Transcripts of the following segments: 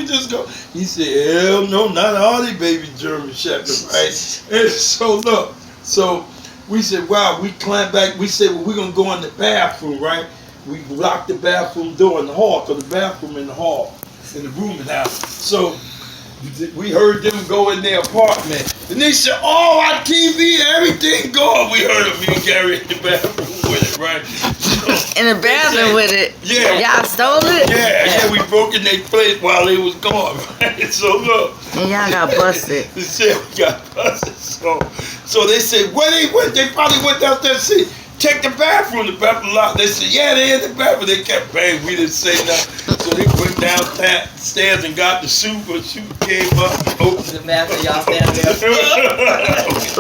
we just go. He said, hell no, not all these baby German shepherds, right? And so look, so we said, wow, we climbed back. We said, well, we're going to go in the bathroom, right? We locked the bathroom door in the hall, because the bathroom in the hall, in the room in the house. So we heard them go in their apartment. And they said, oh, our TV, everything gone. We heard them, me and Gary in the bathroom with it, right? So in the bathroom with it? Yeah. Y'all stole it? Yeah, we broke in their place while they was gone, right? So look. And y'all got busted. They said we got busted. So they said, where they went? They probably went downstairs and said, check the bathroom locked. They said, yeah, they in the bathroom. They kept banging. We didn't say nothing. So they went downstairs and got the soup. The soup came up and opened the bathroom. Y'all standing there.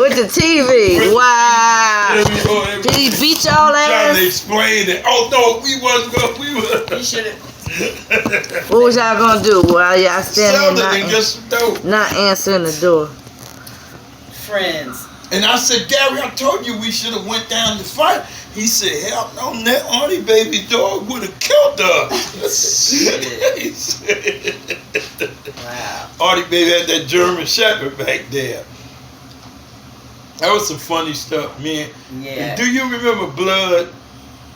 With the TV. Wow. Did he beat y'all ass? Trying to explain it. Oh, no, we wasn't going. We were. You should have. What was y'all going to do while y'all standing there not answering the door? Friends. And I said, Gary, I told you we should have went down to fight. He said, hell no, that Arnie baby dog would have killed us. He said, wow. Arnie baby had that German shepherd back there. That was some funny stuff, man. Yeah. And do you remember Blood?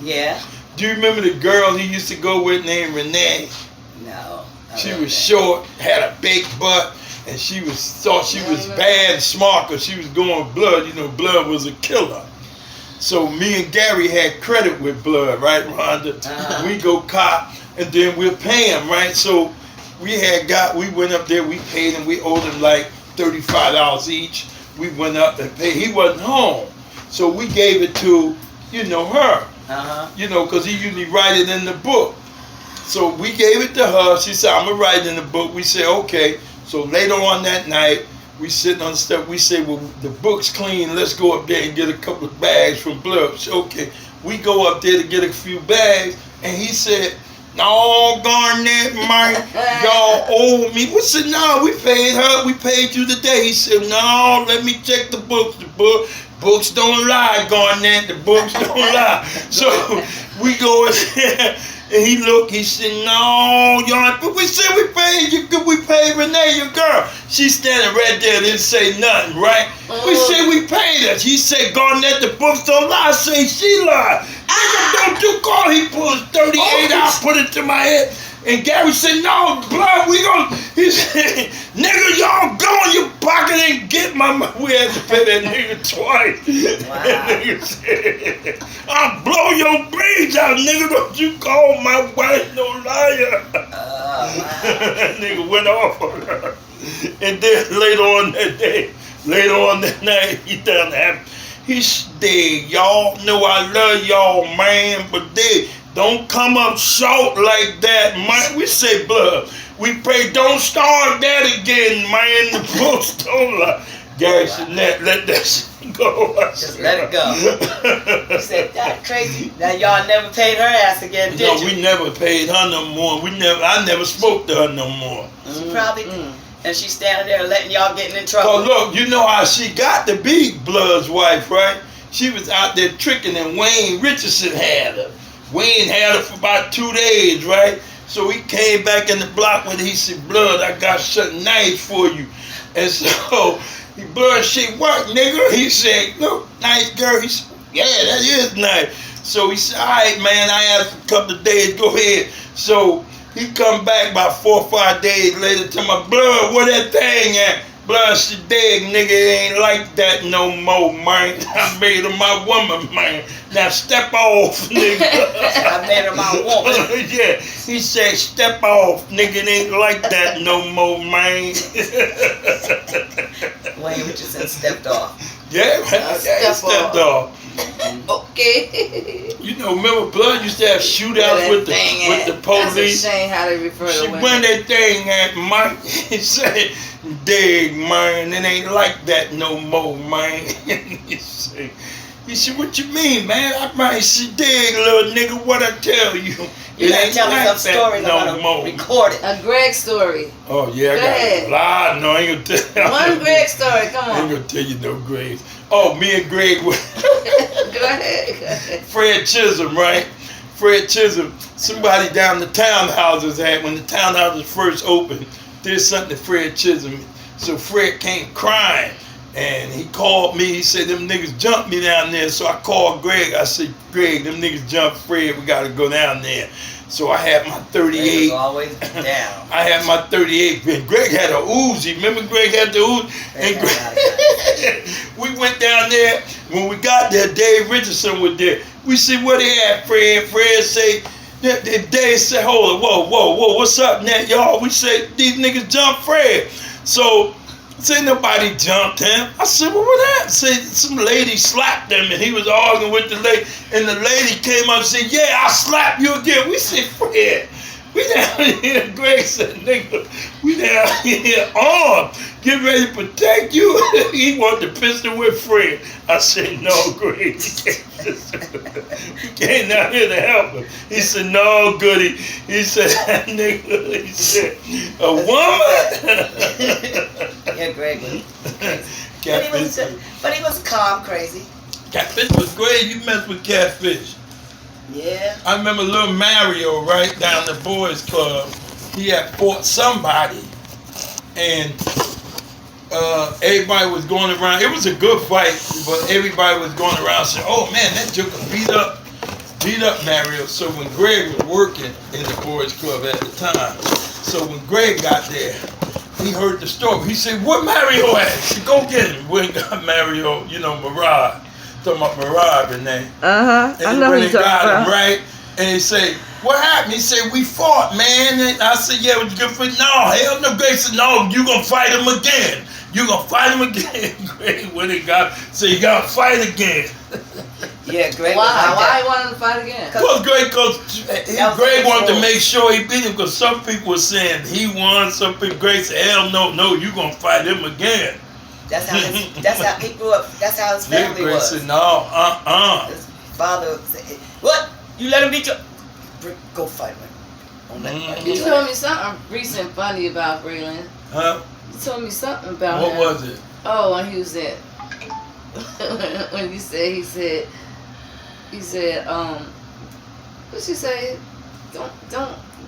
Yeah. Do you remember the girl he used to go with named Renee? No. She was short, had a big butt. And she thought she was bad and smart because she was going Blood. You know, Blood was a killer. So me and Gary had credit with Blood, right, Rhonda? We go cop, and then we'll pay him, right? So we went up there, we paid him, we owed him like $35 each. We went up and paid. He wasn't home. So we gave it to, her. You know, because he usually write it in the book. So we gave it to her. She said, I'm going to write it in the book. We said, okay. So later on that night, we sitting on the step. We say, well, the book's clean. Let's go up there and get a couple of bags from Blood. So, okay, we go up there to get a few bags. And he said, no, Garnett, Mike, y'all owe me. We said, no, we paid her. We paid you today. He said, no, let me check the books. Books don't lie, Garnett. The books don't lie. So we go in there. And he looked, he said, no, y'all, but we said we paid you, we paid Renee, your girl. She standing right there, didn't say nothing, right? We said we paid her. He said, Garnett, the books don't lie. I say, she lied. Nigga, don't you call. He pulled 38 out, put it to my head. And Gary said, no, Blood, we gonna, he said, nigga, y'all go in your pocket and get my money. We had to pay that nigga twice. Wow. That nigga said, I'll blow your brains out, nigga. Don't you call my wife no liar. Wow. That nigga went off on her. And then later on that night, he done that. He said, y'all know I love y'all, man, but they don't come up short like that, man. We say, Blood, we pray, don't start that again, man. The books don't lie. Gary said, let that shit go. Just let it go. He said, that's crazy. Now y'all never paid her ass again, did you? No, we never paid her no more. I never spoke to her no more. She probably and she's standing there letting y'all get in trouble. Oh, look, you know how she got to be Blood's wife, right? She was out there tricking, and Wayne Richardson had her. Wayne had her for about 2 days, right? So he came back in the block with her. He said, Blood, I got something nice for you. And so Blood said, what, nigga? He said, look, nice girl. He said, yeah, that is nice. So he said, all right, man, I asked for a couple of days, go ahead. So he come back about 4 or 5 days later to my Blood, where that thing at? Blood said, dig, nigga, it ain't like that no more, man. I made her my woman, man. Now step off, nigga. I made her my woman. Yeah, he said, step off, nigga, it ain't like that no more, man. Wayne Richardson stepped off. Yeah, man, stepped off. Okay. You know, remember Blood used to have shootouts with the police. That's a shame how they refer to She women. went that thing at Mike. He said, dig, man, it ain't like that no more, man. He said, what you mean, man? I might say, dig, little nigga, what I tell you. You gotta tell me some stories I'm gonna record it. A Greg story. Oh, yeah, I got a lot. No, I ain't gonna tell you. One Greg story, come I on. ain't gonna tell you no Gregs. Oh, me and Greg were Go ahead. Fred Chisholm, right? Fred Chisholm, somebody down the townhouses had, when the townhouses first opened, did something to Fred Chisholm. So Fred came crying, and he called me. He said, them niggas jumped me down there. So I called Greg. I said, Greg, them niggas jumped Fred. We got to go down there. So I had my 38. Always down. I had my 38. And Greg had a Uzi. Remember Greg had the Uzi? And we went down there. When we got there, Dave Richardson was there. We said, where they at, Fred? Fred said, Dave said, hold on, whoa, what's up, Nat, y'all? We said, these niggas jumped Fred. So, say nobody jumped him. I said, well, what happened? Say some lady slapped him, and he was arguing with the lady, and the lady came up and said, yeah, I'll slap you again. We said, Fred, we down here. Greg said, nigga, we down here armed, get ready to protect you. He wanted to pistol with Fred. I said, no, Greg, we came down here to help him. He said, no, Goody. He said, nigga, he said, a woman? Yeah, Greg was crazy. But he was calm, crazy. Catfish was great. You messed with Catfish. Yeah. I remember little Mario, right, down the boys club. He had fought somebody, and everybody was going around. It was a good fight, but everybody was going around saying, oh man, that joker beat up Mario. So when Greg was working in the boys club at the time, so when Greg got there, he heard the story. He said, where Mario at? He said, go get him. We got Mario, you know, Mirage. Talking about Mirage, the name. I know when he he got about. him, right? And he said, what happened? He said, we fought, man. And I said, yeah, it was good for you. No, hell no. Greg said, no, you going to fight him again. You going to fight him again. Greg, when he got, so you got to fight again. Yeah, Greg. Why he wanted to fight again? Well, Greg wanted to make sure he beat him, because some people were saying he won. Some people, Greg said, hell no, you going to fight him again. That's how he grew up. That's how his family Greg was. said, no, His father said, what? You let him beat you? Go fight him. Don't let him You told me something recent funny about Braylon. Huh? You told me something about What him. was it? Oh, when he was at, when you said, he said, what you say?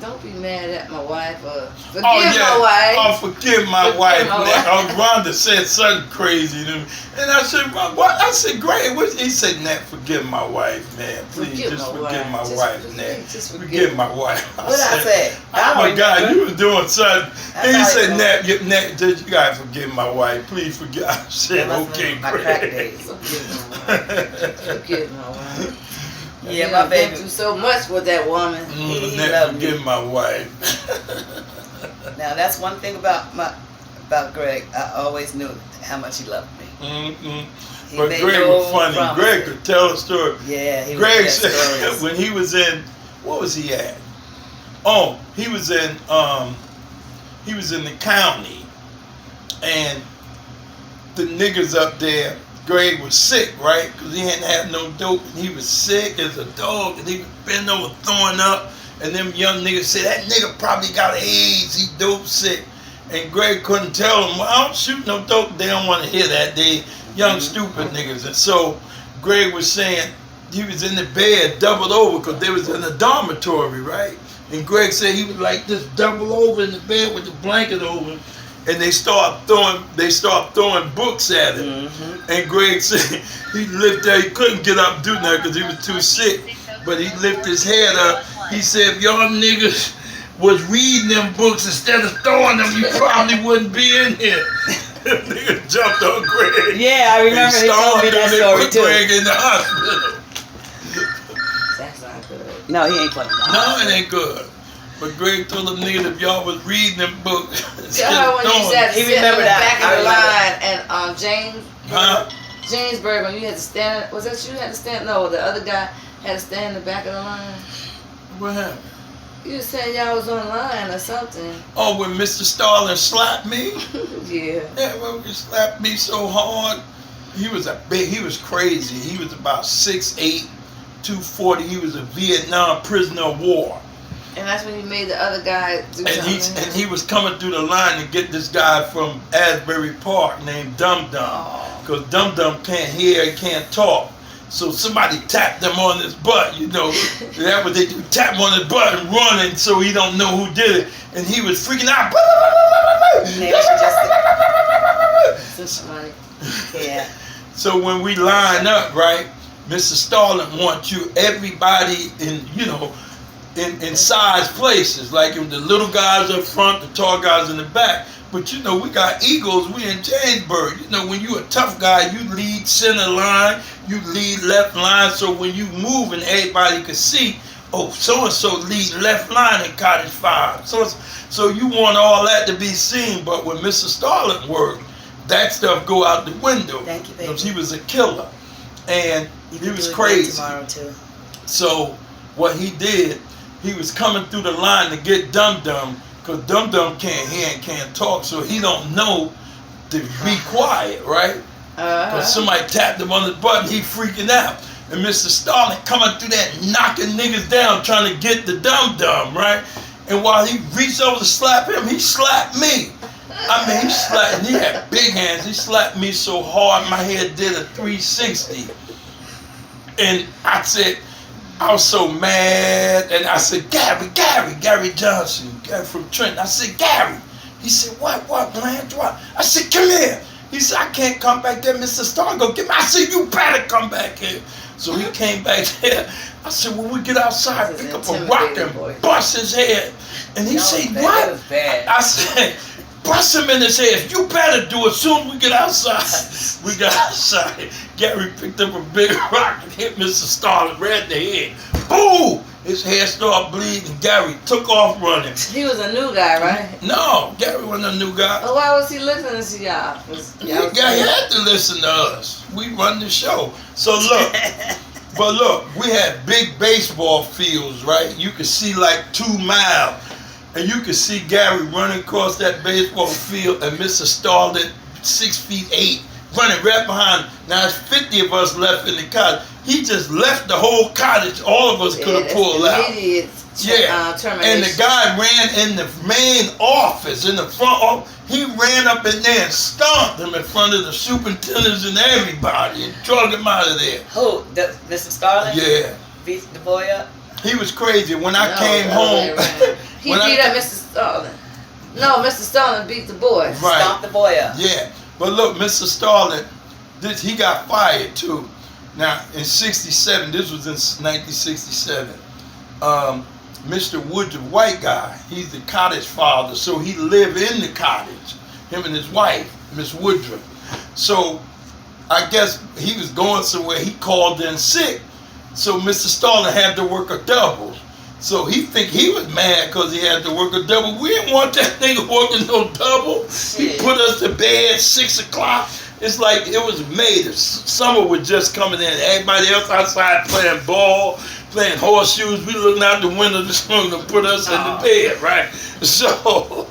Don't be mad at my wife or forgive my wife. Oh, forgive my wife. Rhonda said something crazy to me. And I said, what? I said, great. He said, Nat, forgive my wife, man. Please, just forgive my wife, Nat. Just forgive my wife. What I said? Oh my God, you was doing something. And he said, Nat, you gotta forgive my wife. Please forgive. I said, okay, great. Forgive my wife. Yeah, my baby been through so much with that woman. Nat, forgive my wife. Now that's one thing about Greg. I always knew how much he loved me. But Greg was funny. Greg could tell a story. Yeah, he Greg said when he was in, what was he at? Oh, he was in the county, and the niggas up there. Greg was sick, right? Because he hadn't had no dope, and he was sick as a dog, and he was bent over throwing up, and them young niggas said, that nigga probably got AIDS, he dope sick. And Greg couldn't tell them, well, I don't shoot no dope. They don't want to hear that. They young, stupid niggas. And so Greg was saying, he was in the bed, doubled over, because they was in a dormitory, right? And Greg said he was like this, double over in the bed with the blanket over him. And they start throwing books at him. And Greg said he he couldn't get up and do nothing because he was too sick. But he lifted his head up. He said, if y'all niggas was reading them books instead of throwing them, you probably wouldn't be in here. Niggas jumped on Greg. Yeah, I remember he told me that story too. Greg in the hospital. That's not good. No, he ain't funny. No, it ain't good. But Greg told them niggas if y'all was reading them books. Tell her when you said he sit in the remembered back that. of the line and James. Huh? Jamesburg, when you had to stand. Was that you had to stand? No, the other guy had to stand in the back of the line. What happened? You were saying y'all was online or something. Oh, when Mr. Starlin slapped me? Yeah. Yeah, well, he slapped me so hard. He was crazy. He was about 6'8", 240. He was a Vietnam prisoner of war. And that's when you made the other guy do something. And he was coming through the line to get this guy from Asbury Park named Dum Dum. Because Dum Dum can't hear, he can't talk. So somebody tapped him on his butt, you know. That's what they do, tap him on his butt and running so he don't know who did it. And he was freaking out. Yeah. So when we line up, right, Mr. Starling wants you, everybody in, you know, in size places, like the little guys up front, the tall guys in the back. But you know, we got egos, we in Jamesburg. You know, when you a tough guy, you lead center line, you lead left line, so when you move and everybody can see, oh, so-and-so lead left line in Cottage 5. So you want all that to be seen, but when Mr. Starling worked, that stuff go out the window. Thank you, baby. Because he was a killer. And he was crazy. Tomorrow too. So what he did, he was coming through the line to get Dum Dum, because Dum Dum can't hear and can't talk, so he don't know to be quiet, right? Because somebody tapped him on the button, he freaking out. And Mr. Starling coming through that, knocking niggas down, trying to get the Dum Dum, right? And while he reached over to slap him, he slapped me. I mean, he slapped, and he had big hands. He slapped me so hard, my head did a 360. And I said, I was so mad, and I said, Gary Johnson, Gary from Trenton. I said, Gary. He said, what, Blanche, what? I said, come here. He said, I can't come back there, Mr. Starling, go get me. I said, you better come back here. So he came back there. I said, when we get outside, pick up a rock and bust his head. And he said, what? That was bad. I said, bust him in his head. You better do it soon as we get outside. We got outside. Gary picked up a big rock and hit Mr. Starling right in the head. Boom! His head started bleeding. Gary took off running. He was a new guy, right? No, Gary wasn't a new guy. Oh, why was he listening to y'all? He had to listen to us. We run the show. So look, but look, we had big baseball fields, right? You could see like 2 miles. And you could see Gary running across that baseball field and Mr. Starling, 6'8", running right behind him. Now there's 50 of us left in the cottage. He just left the whole cottage. All of us could have pulled out. And the guy ran in the main office, in the front office. He ran up in there and stomped him in front of the superintendents and everybody and drug him out of there. Who? Mr. Starling? Yeah. Beat the boy up? He was crazy. When I came home... He beat up Mr. Starling. No, Mr. Starling beat the boy. Right. Stomped the boy up. Yeah. But look, Mr. Starling, he got fired too. Now, in 67, this was in 1967, Mr. Woodruff, white guy, he's the cottage father, so he lived in the cottage, him and his wife, Miss Woodruff. So I guess he was going somewhere, he called in sick, so Mr. Starling had to work a double. So he think he was mad because he had to work a double. We didn't want that nigga working no double. He put us to bed 6 o'clock. It's like it was May. The summer was just coming in. Everybody else outside playing ball, playing horseshoes. We looking out the window this morning to put us in the bed, right? So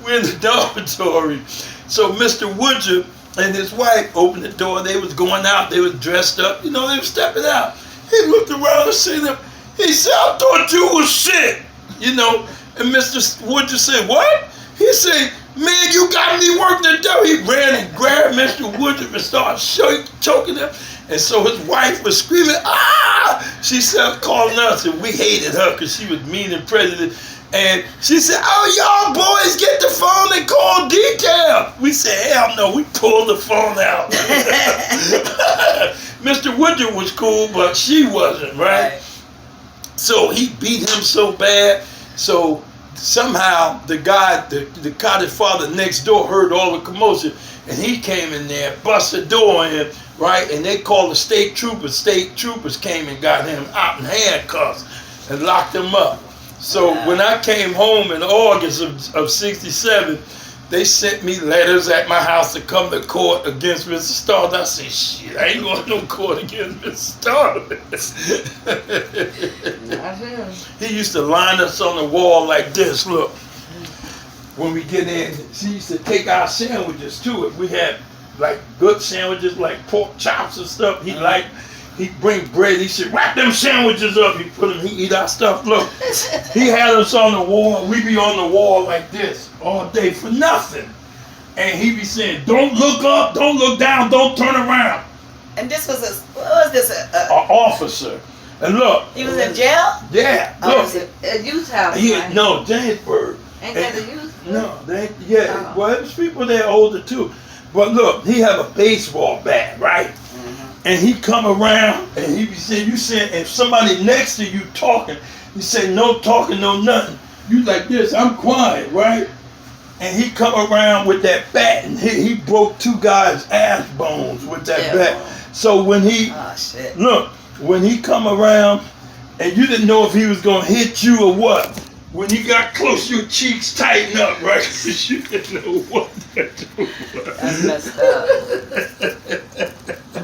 we're in the dormitory. So Mr. Woodruff and his wife opened the door. They was going out. They was dressed up. You know, they was stepping out. He looked around and seen them. He said, I thought you was sick, you know. And Mr. Woodruff said, what? He said, man, you got me working the devil. He ran and grabbed Mr. Woodruff and started choking him. And so his wife was screaming, ah! She started calling us, and we hated her because she was mean and prejudiced. And she said, oh, y'all boys, get the phone and call detail. We said, hell no, we pulled the phone out. Mr. Woodruff was cool, but she wasn't, right? So he beat him so bad, so somehow the guy, the cottage father next door heard all the commotion, and he came in there, busted the door in, right, and they called the state troopers. State troopers came and got him out in handcuffs and locked him up. So when I came home in August of 67, they sent me letters at my house to come to court against Mr. Starling. I said, shit, I ain't going to no court against Mr. Starling. Not him. He used to line us on the wall like this, look. When we get in, she used to take our sandwiches to it. We had like good sandwiches like pork chops and stuff. He'd bring bread. He said, wrap them sandwiches up. He eat our stuff. Look, he had us on the wall. We be on the wall like this all day for nothing. And he be saying, don't look up, don't look down, don't turn around. And this was what was this? An officer. And look. He was in jail? Yeah. Oh, Look. a youth house. Right? No, Jamesburg. Ain't that the youth? No, well, there's people there older too. But look, he have a baseball bat, right? Mm-hmm. And he come around and he be saying, you saying, if somebody next to you talking, he say, no talking, no nothing. You like this, I'm quiet, right? And he come around with that bat and he broke 2 guys' ass bones with that bat. So when he, look, when he come around and you didn't know if he was gonna hit you or what, when he got close, your cheeks tighten up, right? Because you didn't know what to do. That's messed up.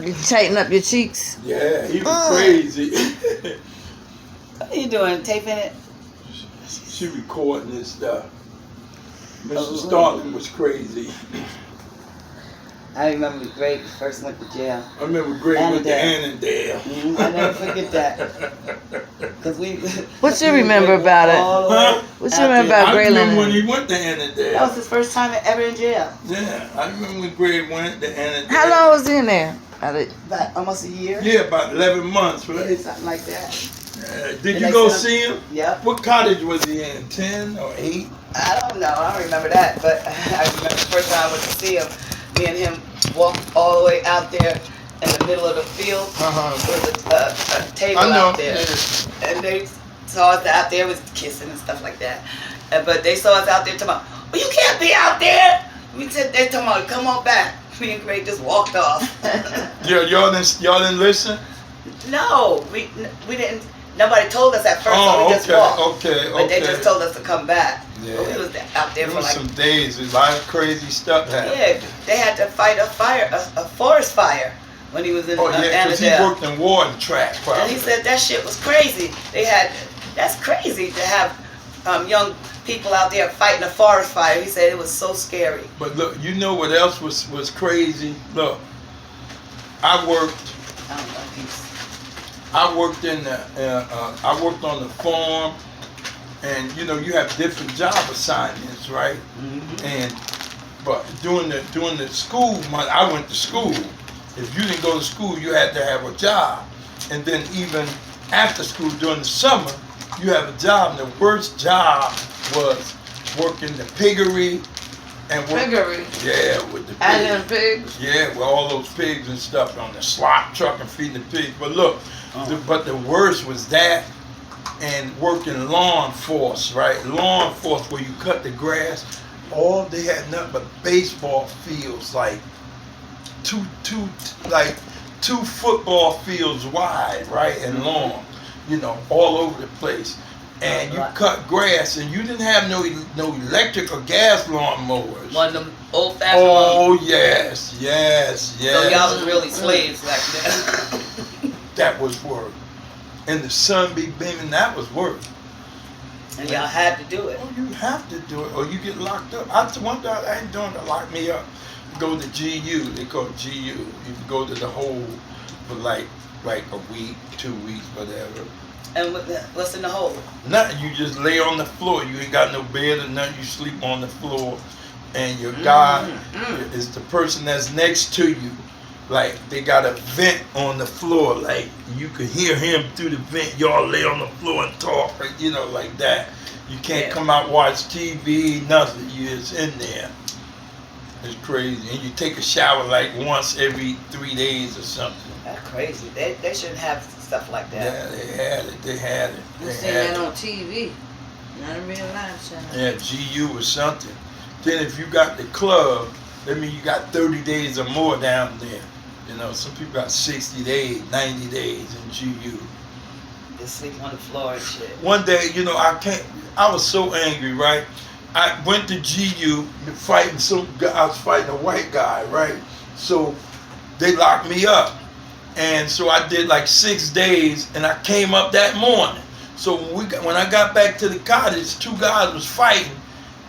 You tighten up your cheeks? Yeah, he was crazy. What are you doing? Taping it? She recording this stuff. Mr. Starling was crazy. I remember Greg first went to jail. I remember Greg went to Annandale. I never forget that. Cause what you remember about it? Huh? What you remember about Greg? I remember when he went to Annandale. That was his first time ever in jail. Yeah, I remember when Greg went to Annandale. How long was he in there? About almost a year. Yeah, about 11 months, right? Yeah, something like that. Did you go see him? Yep. What cottage was he in? 10 or 8? I don't know. I don't remember that. But I remember the first time I went to see him, me and him walked all the way out there in the middle of the field. There was a table out there. Yeah. And they saw us out there, was kissing and stuff like that. But they saw us out there talking about, well, you can't be out there. We said, they talking about, come on back. Me and Greg just walked off. Y'all didn't listen? No, we didn't. Nobody told us at first, so we just walked. Okay. But they just told us to come back. Yeah. But we was out there for like some days. A lot of crazy stuff happened. Yeah, they had to fight a forest fire when he was in Annandale. Because he worked in Warden Track. Probably. And he said that shit was crazy. That's crazy to have young people out there fighting a forest fire. He said it was so scary. But look, you know what else was crazy? Look, I worked in I worked on the farm, and you know you have different job assignments, right? Mm-hmm. But during the school month, I went to school. If you didn't go to school, you had to have a job, and then even after school during the summer, you have a job. And the worst job was working the piggery. Piggery? Yeah, with the pigs. And pigs? Yeah, with all those pigs and stuff on the slop truck and feeding the pigs. But look, but the worst was that and working lawn force, right? Lawn force where you cut the grass. All they had nothing but baseball fields, like two football fields wide, right, and long, you know, all over the place. And you cut grass, and you didn't have no electric or gas lawn mowers. One of them old-fashioned ones. Yes. So y'all was really slaves back then. That was work. And the sun be beaming, that was work. And y'all had to do it. Oh, you have to do it, or you get locked up. One time I ain't doing to lock me up. Go to GU, they call it GU. You can go to the hole for like a week, 2 weeks, whatever. And what's in the hole? Nothing. You just lay on the floor. You ain't got no bed or nothing. You sleep on the floor, and your guy is the person that's next to you. Like they got a vent on the floor. Like you could hear him through the vent. Y'all lay on the floor and talk, you know, like that. You can't come out watch TV. Nothing. You just in there. It's crazy. And you take a shower like once every 3 days or something. That's crazy. They shouldn't have stuff like that. Yeah, they had it. You seen that on TV, not in real life, channel. Yeah, GU or something. Then if you got the club, that means you got 30 days or more down there. You know, some people got 60 days, 90 days in GU. They sleep on the floor and shit. One day, you know, I was so angry, right? I went to GU fighting I was fighting a white guy, right? So they locked me up. And so I did like 6 days, and I came up that morning. So when I got back to the cottage, 2 guys was fighting,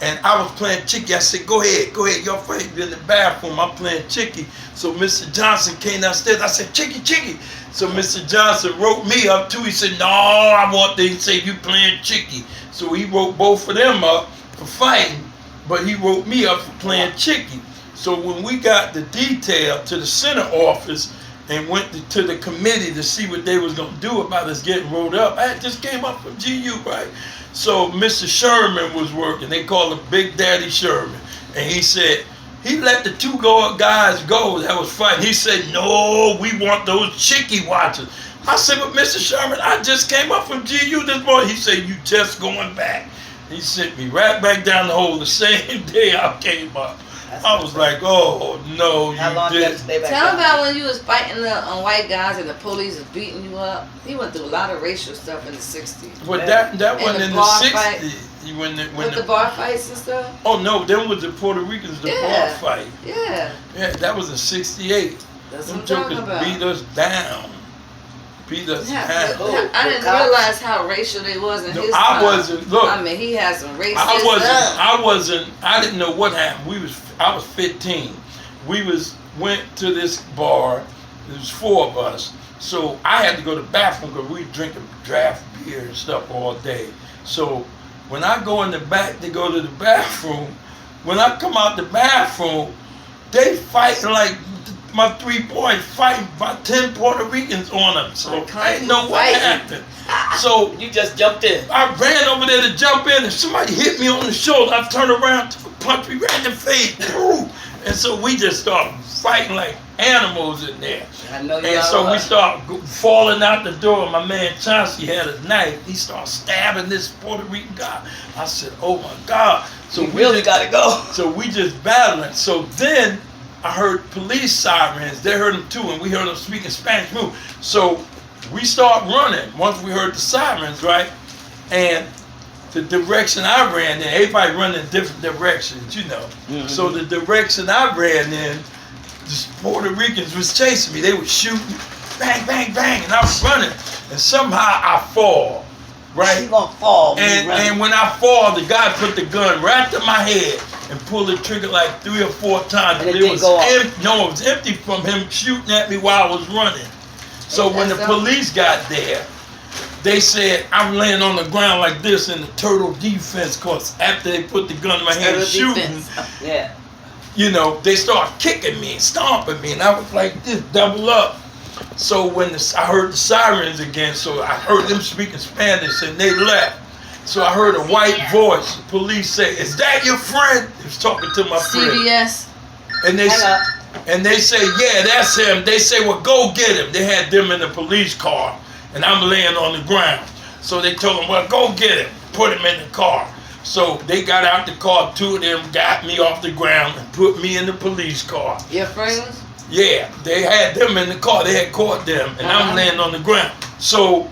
and I was playing chicky. I said, go ahead, y'all fighting in the bathroom. I'm playing chicky. So Mr. Johnson came downstairs. I said, chicky. So Mr. Johnson wrote me up too. He said, no, I want to say you playing chicky. So he wrote both of them up for fighting, but he wrote me up for playing chicky. So when we got the detail to the center office, and went to the committee to see what they was going to do about us getting rolled up. I just came up from GU, right? So Mr. Sherman was working. They called him Big Daddy Sherman. And he said, he let the two guys go that was fighting. He said, no, we want those chickie watchers. I said, but Mr. Sherman, I just came up from GU this morning. He said, you just going back. He sent me right back down the hole the same day I came up. I was like, oh no, How long did you stay back? Tell him about when you was fighting the white guys and the police was beating you up. He went through a lot of racial stuff in the 60s. But that wasn't in the 60s. When the bar fights and stuff? Oh no, them was the Puerto Ricans, bar fight. Yeah. Yeah, that was in 68. That's them what I'm talking about. Beat us down. Beat us down. I didn't realize how racial they was in his time. I wasn't. Look, I mean, he had some racist I didn't know what happened. I was 15. We went to this bar. There was 4 of us. So I had to go to the bathroom because we were drinking draft beer and stuff all day. So when I go in the back to go to the bathroom, when I come out the bathroom, they fighting like my 3 boys fighting about 10 Puerto Ricans on them. So I didn't know what happened. So you just jumped in. I ran over there to jump in, and somebody hit me on the shoulder. I turned around, took a punch me right in the face. And so we just started fighting like animals in there. I know you. And so we started falling out the door. My man Chauncey had a knife. He started stabbing this Puerto Rican guy. I said, "Oh my God!" So we really gotta go. So we just battling. So then I heard police sirens. They heard them too, and we heard them speaking Spanish too. So we start running once we heard the sirens, right? And the direction I ran in, everybody running in different directions, you know. Mm-hmm. So the direction I ran in, the Puerto Ricans was chasing me. They were shooting, bang, bang, bang, and I was running. And somehow I fall, right? You gonna fall. And when I fall, the guy put the gun right to my head and pulled the trigger like 3 or 4 times. And it didn't go off. No, it was empty from him shooting at me while I was running. So when the police got there, they said I'm laying on the ground like this in the turtle defense course. After they put the gun in my hand and shooting, yeah, you know, they started kicking me and stomping me, and I was like this, double up. So when I heard the sirens again, so I heard them speaking Spanish, and they left. So I heard a white voice. The police say, "Is that your friend?" He was talking to my friend. CBS. And they say, "Yeah, that's him." They say, "Well, go get him." They had them in the police car, and I'm laying on the ground. So they told him, "Well, go get him." Put him in the car. So they got out the car. 2 of them got me off the ground and put me in the police car. Your friends? Yeah, they had them in the car. They had caught them, and I'm laying on the ground. So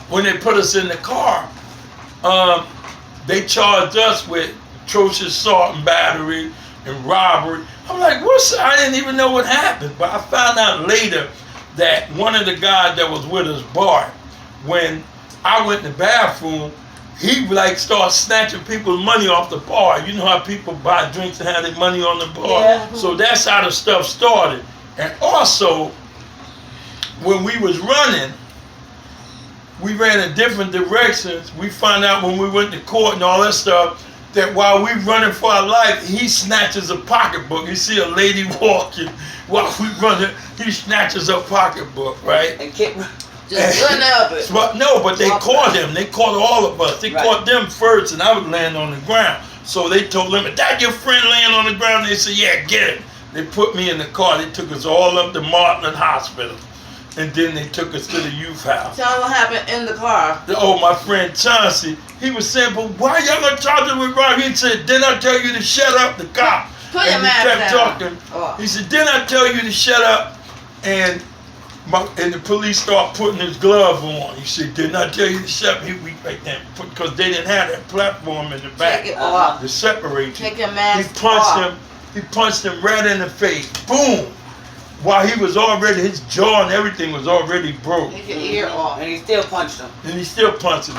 when they put us in the car, they charged us with atrocious assault and battery and robbery. I'm like, I didn't even know what happened. But I found out later that one of the guys that was with us, Bart, when I went in the bathroom, he like started snatching people's money off the bar. You know how people buy drinks and have their money on the bar? Yeah. So that's how the stuff started. And also, when we was running, we ran in different directions. We found out when we went to court and all that stuff, that while we running for our life, he snatches a pocketbook. You see a lady walking while we running, he snatches a pocketbook, right? And just run up it. But no, but they caught him. They caught all of us. They caught them first, and I was laying on the ground. So they told them, "Is that your friend laying on the ground?" They said, "Yeah, get him." They put me in the car. They took us all up to Martland Hospital. And then they took us to the youth house. Tell them what happened in the car. Oh, my friend Chauncey, he was saying, "But why y'all gonna charge him with robbery?" He said, "Didn't I tell you to shut up?" The cop. Put your mask kept down. talking. Oh. He said, "Didn't I tell you to shut up?" And the police started putting his glove on. He said, "Didn't I tell you to shut up?" Because they didn't have that platform in the back. Take it off. To separate you. Take your mask off. He punched him right in the face. Boom. While he was already, his jaw and everything was already broke. Take your ear off. And he still punched him.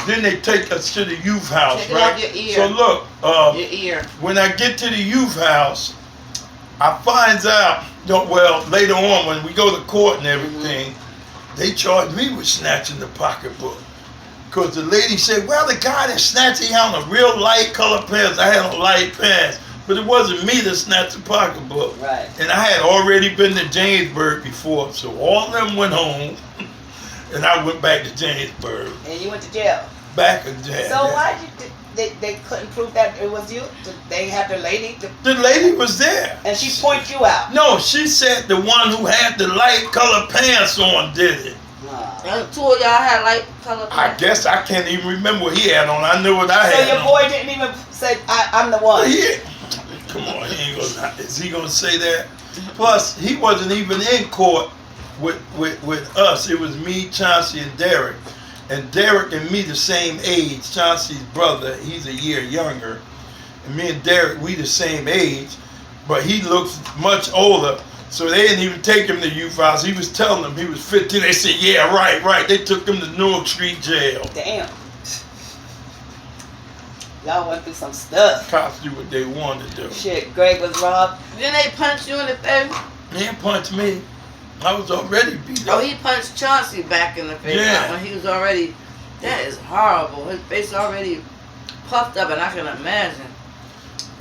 Then they take us to the youth house, take right? It off your ear. So look, your ear. When I get to the youth house, I finds out, later on when we go to court and everything, they charged me with snatching the pocketbook. Because the lady said, "Well, the guy that snatched, he had on a real light color pants." I had on light pants. But it wasn't me that snatched the pocketbook. Right. And I had already been to Jamesburg before, so all of them went home, and I went back to Jamesburg. And you went to jail. Back in jail. So why did they couldn't prove that it was you? They had the lady. The lady was there. And she pointed you out. No, she said the one who had the light colored pants on did it. Two of y'all had light colored pants. I guess I can't even remember what he had on. I knew what I had on. So your boy didn't even say, I'm the one. Yeah. Come on, is he gonna say that? Plus, he wasn't even in court with us. It was me, Chauncey, and Derek. And Derek and me the same age. Chauncey's brother, he's a year younger. And me and Derek, we the same age. But he looks much older. So they didn't even take him to youth house. He was telling them he was 15. They said, yeah, right. They took him to Newark Street Jail. Damn. Y'all went through some stuff. Cops do what they wanted to do. Shit, Greg was robbed. Didn't they punch you in the face? He didn't punch me. I was already beat up. Oh, he punched Chauncey back in the face. Yeah. When he was already, that is horrible. His face already puffed up, and I can imagine.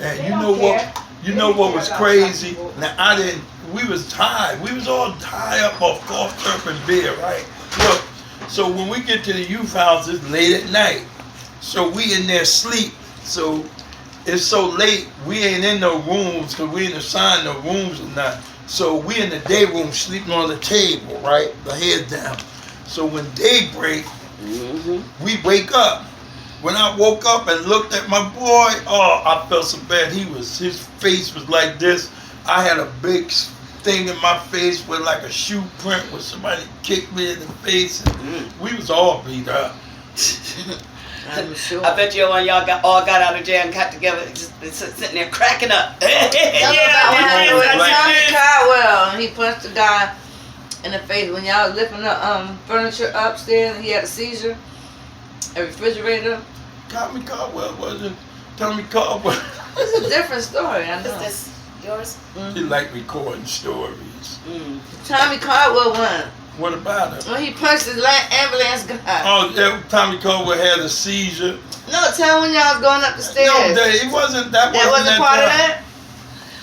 And They you don't know care. what? You know what was crazy? Now we was tied. We was all tied up off cough syrup and beer, right? Look, so when we get to the youth house, it's late at night. So we in there sleep. So it's so late, we ain't in no rooms because we ain't assigned no rooms or nothing. So we in the day room sleeping on the table, right? The head down. So when day break, we wake up. When I woke up and looked at my boy, oh, I felt so bad. His face was like this. I had a big thing in my face with like a shoe print where somebody kicked me in the face. And we was all beat up. I'm sure. I bet you when y'all all got out of jail and got together, just been sitting there cracking up. That's what happened with Tommy Caldwell, and he punched the guy in the face when y'all was lifting the furniture upstairs, and he had a seizure. A refrigerator. Tommy Caldwell wasn't. Tommy Caldwell. It's a different story, I know. Is this yours? He liked recording stories. Tommy Caldwell won. What about him? When he punched the ambulance guy. Oh, yeah, Tommy Caldwell had a seizure. No, tell when y'all was going up the stairs. No, it wasn't. That wasn't part of time. that?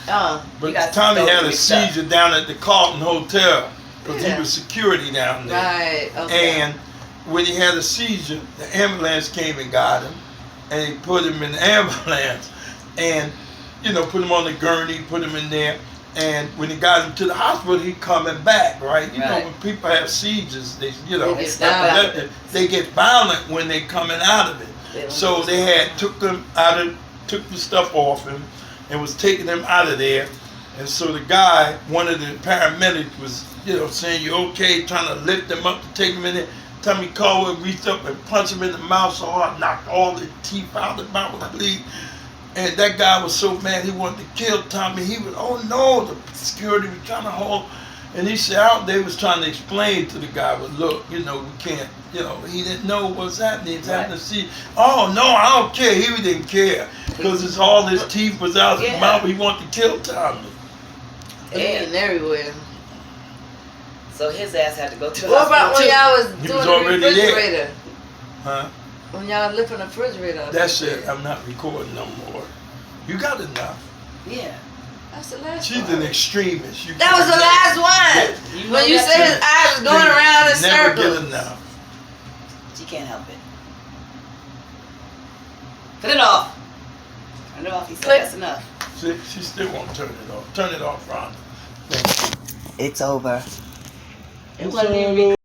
Oh. But Tommy had a seizure down at the Carlton Hotel because he was security down there. Right, okay. And when he had a seizure, the ambulance came and got him, and he put him in the ambulance, and put him on the gurney, put him in there. And when he got him to the hospital, he coming back, right? You know, when people have seizures, they get violent when they coming out of it. So they had took the stuff off him, and was taking him out of there. And so the guy, one of the paramedics, was saying, "You okay?" Trying to lift him up to take him in there. Tommy Caldwell reached up and punched him in the mouth so hard, knocked all the teeth out of the mouth with bleed. And that guy was so mad he wanted to kill Tommy. He was, oh no, the security was trying to hold. And he said, they was trying to explain to the guy, but look, we can't, he didn't know what was happening. He was having to see, oh no, I don't care. He didn't care because it's all his teeth was out of his mouth. He wanted to kill Tommy. And everywhere. So his ass had to go to the hospital. What about when y'all was doing the refrigerator? There. Huh? When y'all lifting the refrigerator up. That's it. I'm not recording no more. You got enough. Yeah. That's the last She's one. An extremist. That was the last one. Yeah. When you said his eyes was going around in circles. Never get enough. She can't help it. Put it off. Turn it off. He said that's enough. See, she still won't turn it off. Turn it off, Rhonda. It's over. It's over.